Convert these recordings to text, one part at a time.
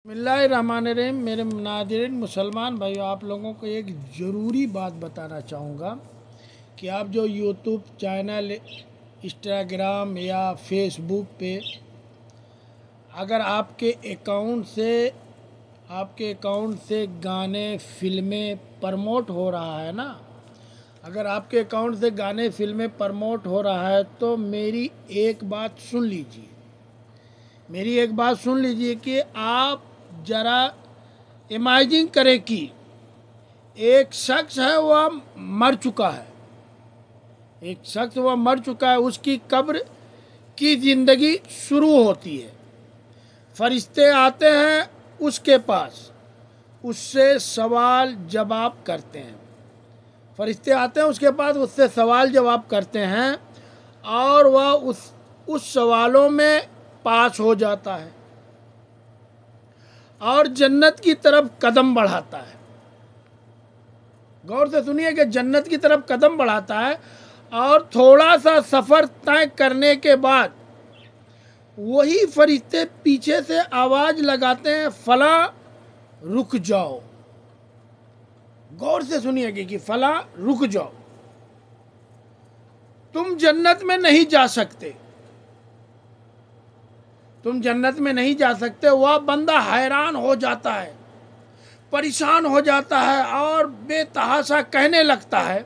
बिस्मिल्लाहिर्रहमानिर्रहीम। मेरे नाज़रीन मुसलमान भाइयों, आप लोगों को एक ज़रूरी बात बताना चाहूँगा कि आप जो यूट्यूब चैनल, इंस्टाग्राम या फेसबुक पे अगर आपके अकाउंट से गाने फिल्में प्रमोट हो रहा है ना, अगर आपके अकाउंट से गाने फिल्में प्रमोट हो रहा है तो मेरी एक बात सुन लीजिए कि आप ज़रा इमेजिन करें कि एक शख्स है, वह मर चुका है, उसकी कब्र की ज़िंदगी शुरू होती है। फरिश्ते आते हैं उसके पास, उससे सवाल जवाब करते हैं। फरिश्ते आते हैं उसके पास, उससे सवाल जवाब करते हैं और वह उस सवालों में पास हो जाता है और जन्नत की तरफ कदम बढ़ाता है। गौर से सुनिए कि जन्नत की तरफ कदम बढ़ाता है और थोड़ा सा सफ़र तय करने के बाद वही फरिश्ते पीछे से आवाज़ लगाते हैं, फला रुक जाओ। गौर से सुनिए कि फला रुक जाओ, तुम जन्नत में नहीं जा सकते, तुम जन्नत में नहीं जा सकते। वह बंदा हैरान हो जाता है, परेशान हो जाता है और बेतहाशा कहने लगता है,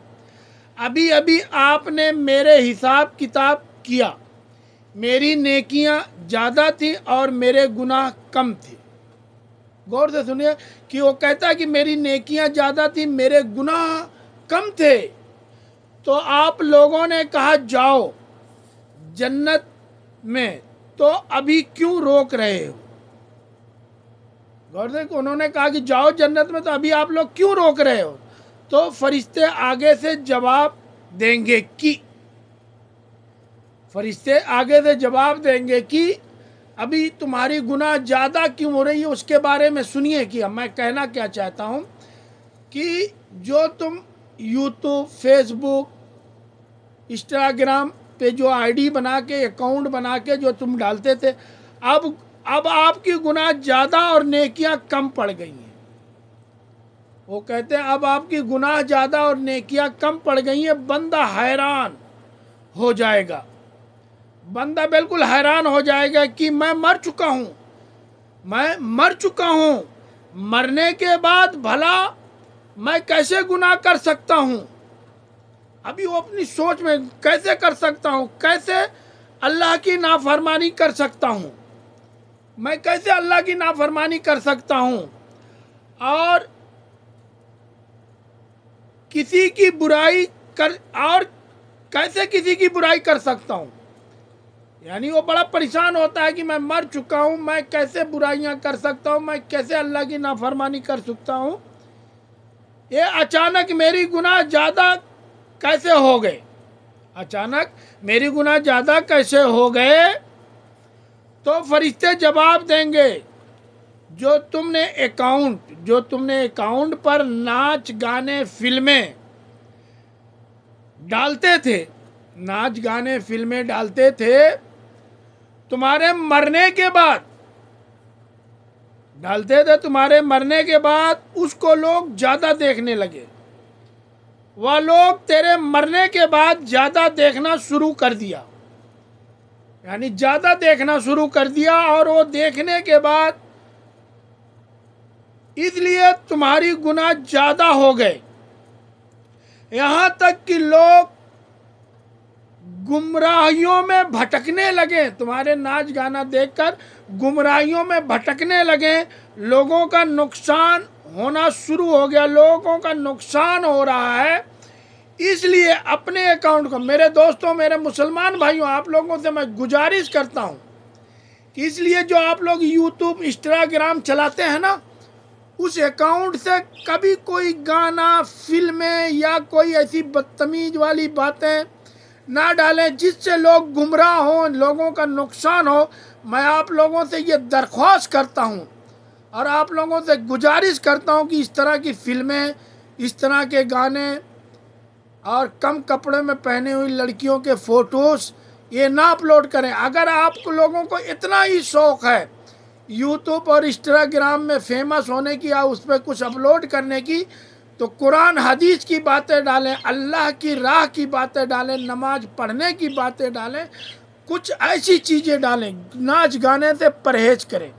अभी अभी आपने मेरे हिसाब किताब किया, मेरी नेकियां ज़्यादा थी और मेरे गुनाह कम थे। गौर से सुनिए कि वो कहता है कि मेरी नेकियां ज़्यादा थी, मेरे गुनाह कम थे। तो आप लोगों ने कहा जाओ जन्नत में, तो अभी क्यों रोक रहे हो? गौर से उन्होंने कहा कि जाओ जन्नत में, तो अभी आप लोग क्यों रोक रहे हो? तो फरिश्ते आगे से जवाब देंगे कि अभी तुम्हारी गुनाह ज़्यादा क्यों हो रही है, उसके बारे में सुनिए कि मैं कहना क्या चाहता हूँ कि जो तुम यूट्यूब, फेसबुक, इंस्टाग्राम पे जो आईडी बना के, अकाउंट बना के जो तुम डालते थे, अब आपकी गुनाह ज़्यादा और नेकियां कम पड़ गई हैं। वो कहते हैं अब आपकी गुनाह ज़्यादा और नेकियां कम पड़ गई हैं। बंदा हैरान हो जाएगा, बंदा बिल्कुल हैरान हो जाएगा कि मैं मर चुका हूँ, मरने के बाद भला मैं कैसे गुनाह कर सकता हूँ? अभी वो अपनी सोच में कैसे कर सकता हूँ, कैसे अल्लाह की नाफरमानी कर सकता हूँ, मैं कैसे अल्लाह की नाफरमानी कर सकता हूँ और किसी की बुराई कर सकता हूँ। यानी वो बड़ा परेशान होता है कि मैं मर चुका हूँ, मैं कैसे बुराइयां कर सकता हूँ, मैं कैसे अल्लाह की नाफरमानी कर सकता हूँ। ये अचानक मेरी गुनाह ज़्यादा कैसे हो गए? तो फरिश्ते जवाब देंगे, जो तुमने अकाउंट पर नाच गाने फिल्में डालते थे, तुम्हारे मरने के बाद उसको लोग ज़्यादा देखने लगे। वह लोग तेरे मरने के बाद ज़्यादा देखना शुरू कर दिया, यानी ज़्यादा देखना शुरू कर दिया, और वो देखने के बाद इसलिए तुम्हारी गुनाह ज़्यादा हो गए। यहाँ तक कि लोग गुमराहियों में भटकने लगे, तुम्हारे नाच गाना देखकर गुमराहियों में भटकने लगे। लोगों का नुकसान होना शुरू हो गया, लोगों का नुकसान हो रहा है। इसलिए अपने अकाउंट को, मेरे दोस्तों, मेरे मुसलमान भाइयों, आप लोगों से मैं गुजारिश करता हूँ कि इसलिए जो आप लोग यूट्यूब, इंस्टाग्राम चलाते हैं ना, उस अकाउंट से कभी कोई गाना, फिल्में या कोई ऐसी बदतमीज वाली बातें ना डालें जिससे लोग गुमराह हों, लोगों का नुकसान हो। मैं आप लोगों से ये दरख्वास्त करता हूँ और आप लोगों से गुजारिश करता हूँ कि इस तरह की फिल्में, इस तरह के गाने और कम कपड़े में पहने हुई लड़कियों के फ़ोटोज़ ये ना अपलोड करें। अगर आप लोगों को इतना ही शौक़ है, यूट्यूब और इंस्टाग्राम में फेमस होने की या उस पर कुछ अपलोड करने की, तो कुरान हदीस की बातें डालें, अल्लाह की राह की बातें डालें, नमाज पढ़ने की बातें डालें, कुछ ऐसी चीज़ें डालें। नाच गाने से परहेज करें।